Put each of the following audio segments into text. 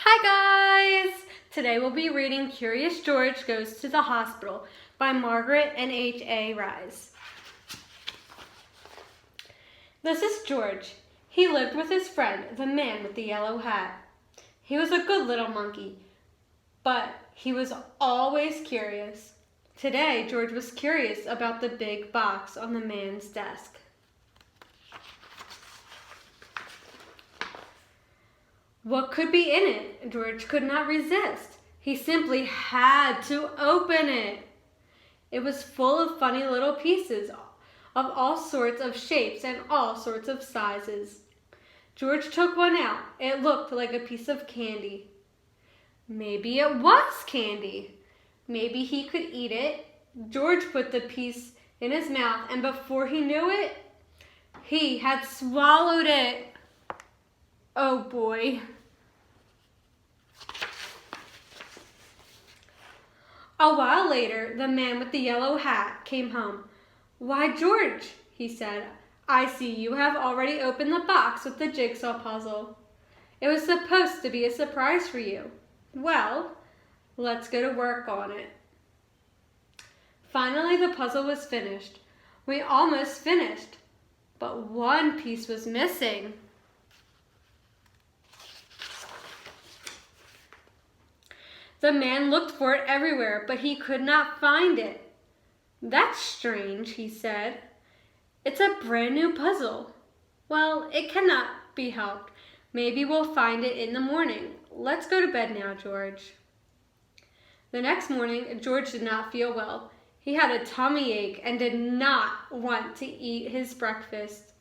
Hi guys! Today we'll be reading Curious George Goes to the Hospital by Margaret and H.A. Reys. This is George. He lived with his friend, the man with the yellow hat. He was a good little monkey, but he was always curious. Today, George was curious about the big box on the man's desk. What could be in it? George could not resist. He simply had to open it. It was full of funny little pieces of all sorts of shapes and all sorts of sizes. George took one out. It looked like a piece of candy. Maybe it was candy. Maybe he could eat it. George put the piece in his mouth, and before he knew it, he had swallowed it. Oh boy. A while later, the man with the yellow hat came home. "Why, George," he said, "I see you have already opened the box with the jigsaw puzzle. It was supposed to be a surprise for you. Well, let's go to work on it." Finally, the puzzle was finished. We almost finished, but one piece was missing. The man looked for it everywhere, but he could not find it. "That's strange," he said. "It's a brand new puzzle. Well, it cannot be helped. Maybe we'll find it in the morning. Let's go to bed now, George." The next morning, George did not feel well. He had a tummy ache and did not want to eat his breakfast.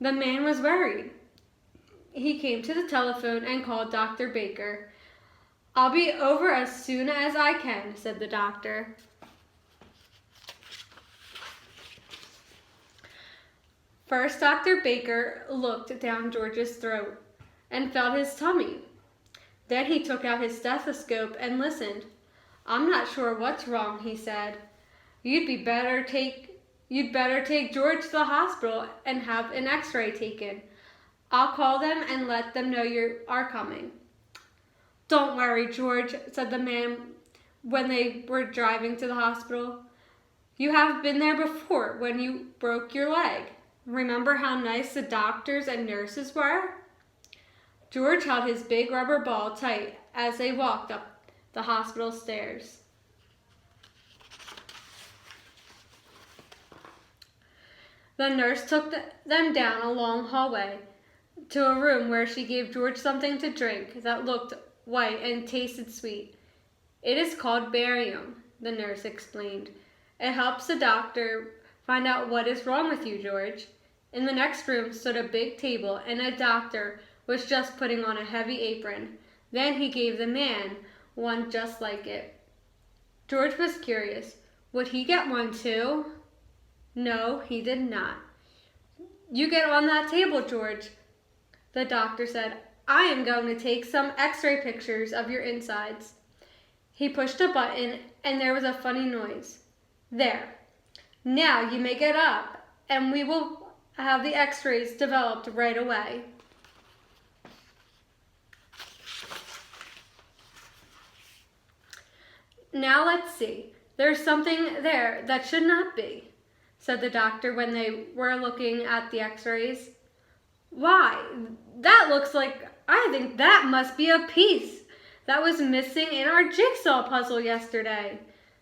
The man was worried. He came to the telephone and called Dr. Baker. "I'll be over as soon as I can," said the doctor. First, Dr. Baker looked down George's throat and felt his tummy. Then he took out his stethoscope and listened. "I'm not sure what's wrong," he said. You'd better take George to the hospital and have an x-ray taken. I'll call them and let them know you are coming." "Don't worry, George," said the man when they were driving to the hospital. "You have been there before when you broke your leg. Remember how nice the doctors and nurses were?" George held his big rubber ball tight as they walked up the hospital stairs. The nurse took them down a long hallway to a room where she gave George something to drink that looked white and tasted sweet. "It is called barium," the nurse explained. "It helps the doctor find out what is wrong with you, George." In the next room stood a big table, and a doctor was just putting on a heavy apron. Then he gave the man one just like it. George was curious. Would he get one too? No, he did not. "You get on that table, George," the doctor said. "I am going to take some x-ray pictures of your insides." He pushed a button and there was a funny noise. "There. Now you may get up and we will have the x-rays developed right away." "Now let's see. There's something there that should not be," said the doctor when they were looking at the x-rays. "Why, that looks like, I think that must be a piece that was missing in our jigsaw puzzle yesterday,"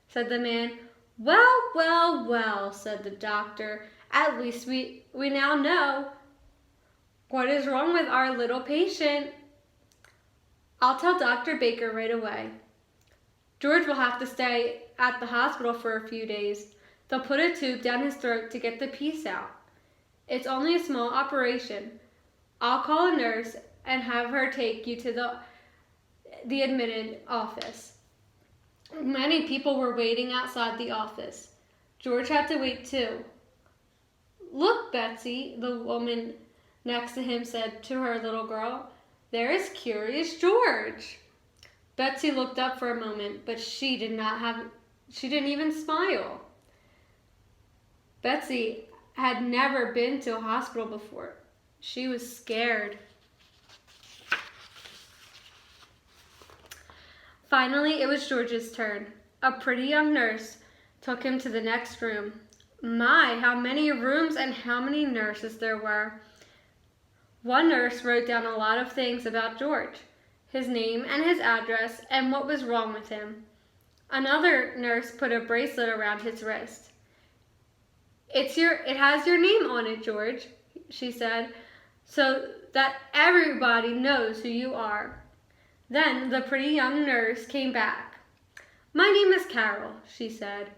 said the man. "Well, well, well," said the doctor. "At least we now know what is wrong with our little patient. I'll tell Dr. Baker right away. George will have to stay at the hospital for a few days. They'll put a tube down his throat to get the piece out. It's only a small operation. I'll call a nurse and have her take you to the admitted office." Many people were waiting outside the office. George had to wait too. "Look, Betsy," the woman next to him said to her little girl. "There is Curious George." Betsy looked up for a moment, but she didn't even smile. Betsy had never been to a hospital before. She was scared. Finally, it was George's turn. A pretty young nurse took him to the next room. My, how many rooms and how many nurses there were. One nurse wrote down a lot of things about George, his name and his address and what was wrong with him. Another nurse put a bracelet around his wrist. It has your name on it, George, she said, so that everybody knows who you are. Then the pretty young nurse came back. My name is Carol, she said.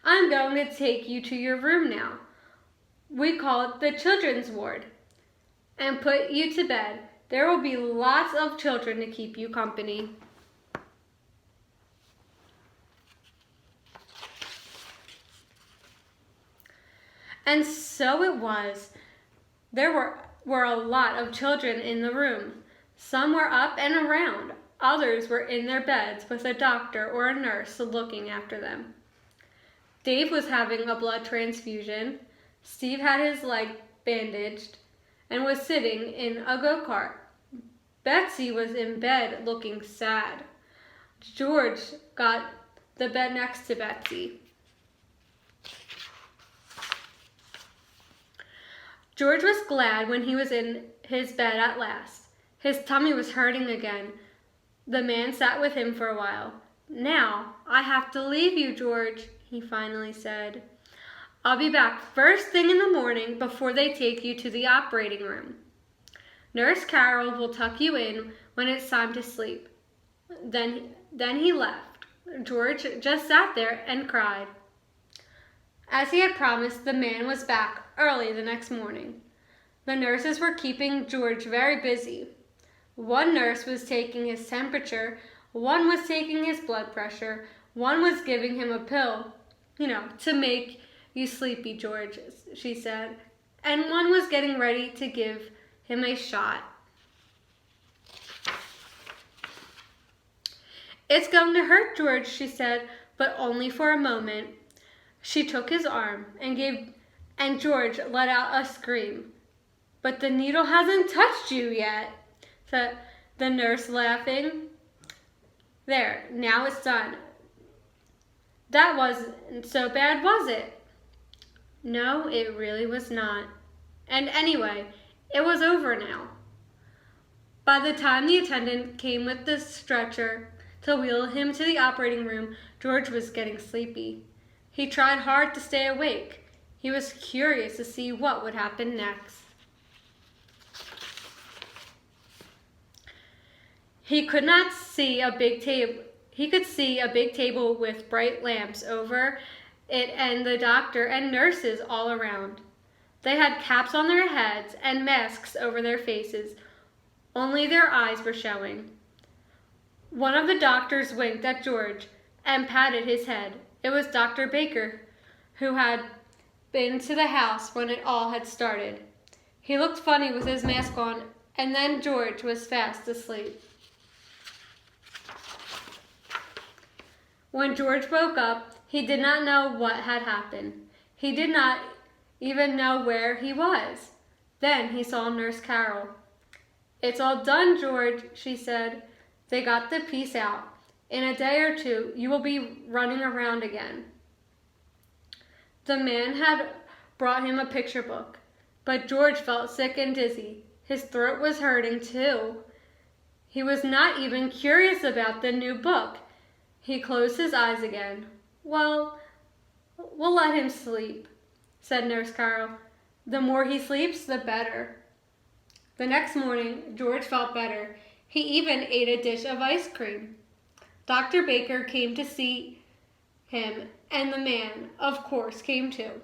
I'm going to take you to your room now. We call it the children's ward, and put you to bed. There will be lots of children to keep you company. And so it was. There were a lot of children in the room. Some were up and around. Others were in their beds with a doctor or a nurse looking after them. Dave was having a blood transfusion. Steve had his leg bandaged and was sitting in a go-kart. Betsy was in bed looking sad. George got the bed next to Betsy. George was glad when he was in his bed at last. His tummy was hurting again. The man sat with him for a while. Now, I have to leave you, George, he finally said. I'll be back first thing in the morning before they take you to the operating room. Nurse Carol will tuck you in when it's time to sleep. Then he left. George just sat there and cried. As he had promised, the man was back early the next morning. The nurses were keeping George very busy. One nurse was taking his temperature, one was taking his blood pressure, one was giving him a pill, to make you sleepy, George, she said, and one was getting ready to give him a shot. It's going to hurt, George, she said, but only for a moment. She took his arm and George let out a scream. But the needle hasn't touched you yet, said the nurse, laughing. There, now it's done. That wasn't so bad, was it? No, it really was not. And anyway, it was over now. By the time the attendant came with the stretcher to wheel him to the operating room, George was getting sleepy. He tried hard to stay awake. He was curious to see what would happen next. He could see a big table with bright lamps over it and the doctor and nurses all around. They had caps on their heads and masks over their faces. Only their eyes were showing. One of the doctors winked at George and patted his head. It was Dr. Baker, who had been to the house when it all had started. He looked funny with his mask on, and then George was fast asleep. When George woke up, he did not know what had happened. He did not even know where he was. Then he saw Nurse Carol. It's all done, George, she said. They got the piece out. In a day or two, you will be running around again. The man had brought him a picture book, but George felt sick and dizzy. His throat was hurting too. He was not even curious about the new book. He closed his eyes again. Well, we'll let him sleep, said Nurse Carol. The more he sleeps, the better. The next morning, George felt better. He even ate a dish of ice cream. Dr. Baker came to see him, and the man, of course, came too.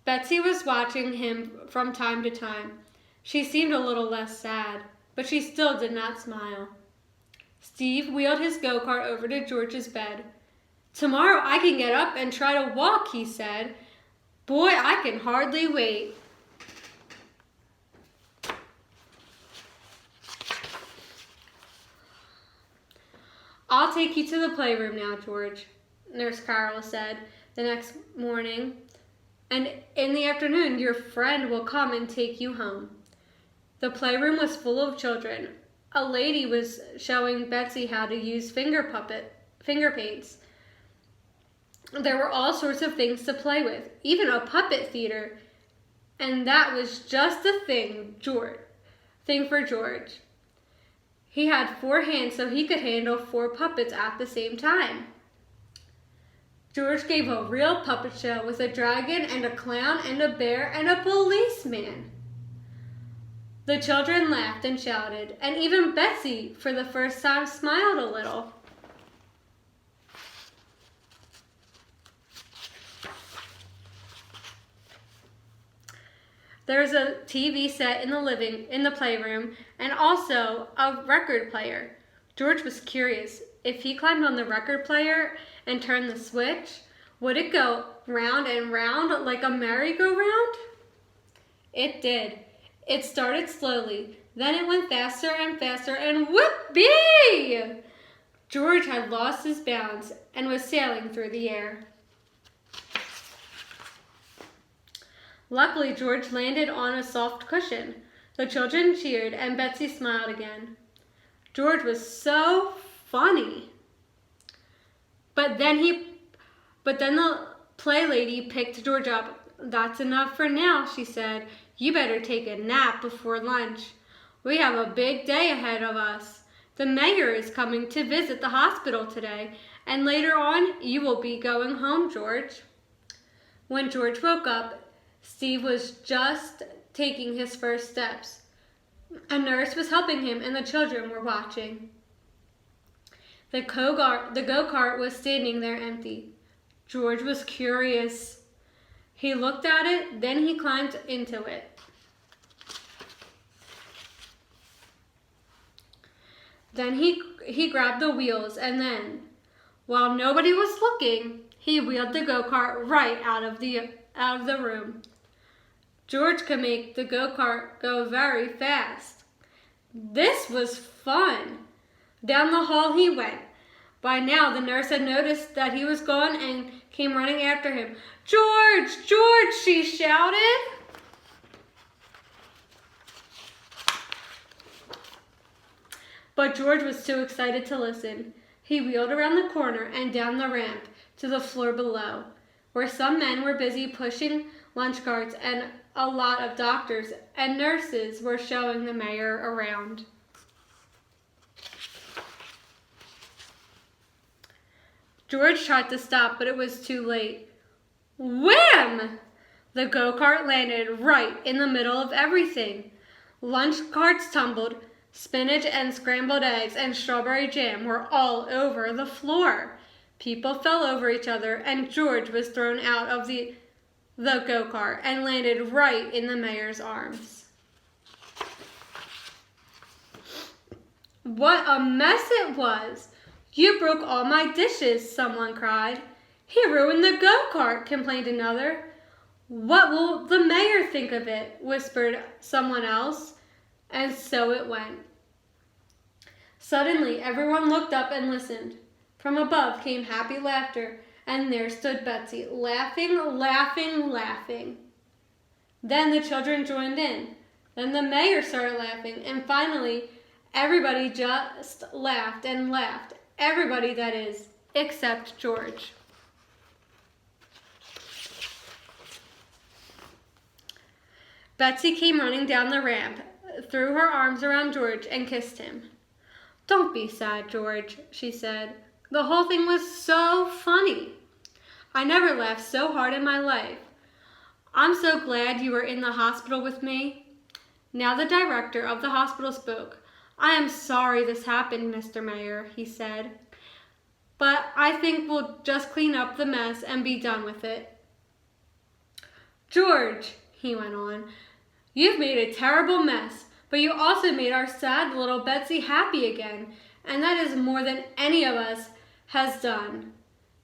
Betsy was watching him from time to time. She seemed a little less sad, but she still did not smile. Steve wheeled his go-kart over to George's bed. Tomorrow I can get up and try to walk, he said. Boy, I can hardly wait. I'll take you to the playroom now, George, Nurse Carol said the next morning. And in the afternoon, your friend will come and take you home. The playroom was full of children. a lady was showing Betsy how to use finger paints. There were all sorts of things to play with, even a puppet theater. And that was just the thing for George. He had 4 hands so he could handle 4 puppets at the same time. George gave a real puppet show with a dragon and a clown and a bear and a policeman. The children laughed and shouted, and even Betsy, for the first time, smiled a little. There was a TV set in the playroom, and also a record player. George was curious. If he climbed on the record player and turned the switch, would it go round and round like a merry-go-round? It did. It started slowly, then it went faster and faster, and whoopee! George had lost his balance and was sailing through the air. Luckily, George landed on a soft cushion. The children cheered, and Betsy smiled again. George was so funny. But then the play lady picked George up. "That's enough for now," she said. "You better take a nap before lunch. We have a big day ahead of us. The mayor is coming to visit the hospital today, and later on you will be going home, George." When George woke up, Steve was just taking his first steps. A nurse was helping him, and the children were watching. The go-kart was standing there empty. George was curious. He looked at it, then he climbed into it. Then he grabbed the wheels, and then, while nobody was looking, he wheeled the go-kart right out of the room. George could make the go-kart go very fast. This was fun. Down the hall he went. By now, the nurse had noticed that he was gone and came running after him. "George! George!" she shouted. But George was too excited to listen. He wheeled around the corner and down the ramp to the floor below, where some men were busy pushing lunch carts and a lot of doctors and nurses were showing the mayor around. George tried to stop, but it was too late. Wham! The go-kart landed right in the middle of everything. Lunch carts tumbled, spinach and scrambled eggs and strawberry jam were all over the floor. People fell over each other, and George was thrown out of the go-kart and landed right in the mayor's arms. What a mess it was! "You broke all my dishes," someone cried. "He ruined the go-kart," complained another. "What will the mayor think of it?" whispered someone else. And so it went. Suddenly, everyone looked up and listened. From above came happy laughter, and there stood Betsy, laughing, laughing, laughing. Then the children joined in. Then the mayor started laughing, and finally, everybody just laughed and laughed. Everybody, that is, except George. Betsy came running down the ramp, threw her arms around George, and kissed him. "Don't be sad, George," she said. "The whole thing was so funny. I never laughed so hard in my life. I'm so glad you were in the hospital with me." Now the director of the hospital spoke. "I am sorry this happened, Mr. Mayor," he said. "But I think we'll just clean up the mess and be done with it." "George," he went on, "you've made a terrible mess, but you also made our sad little Betsy happy again, and that is more than any of us has done.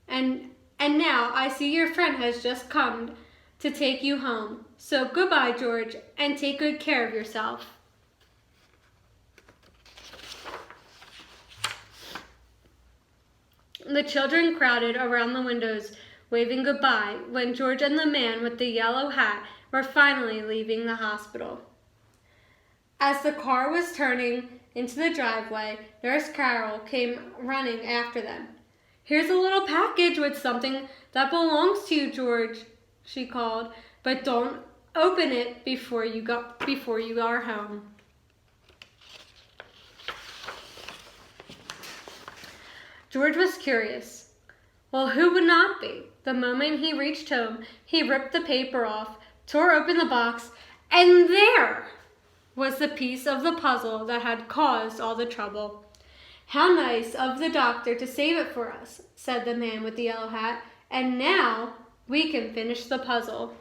And now I see your friend has just come to take you home. So goodbye, George, and take good care of yourself." The children crowded around the windows, waving goodbye, when George and the man with the yellow hat were finally leaving the hospital. As the car was turning into the driveway, Nurse Carol came running after them. "Here's a little package with something that belongs to you, George," she called, "but don't open it before you are home." George was curious. Well, who would not be? The moment he reached home, he ripped the paper off, tore open the box, and there was the piece of the puzzle that had caused all the trouble. "How nice of the doctor to save it for us," said the man with the yellow hat. "And now we can finish the puzzle."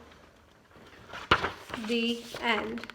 The end.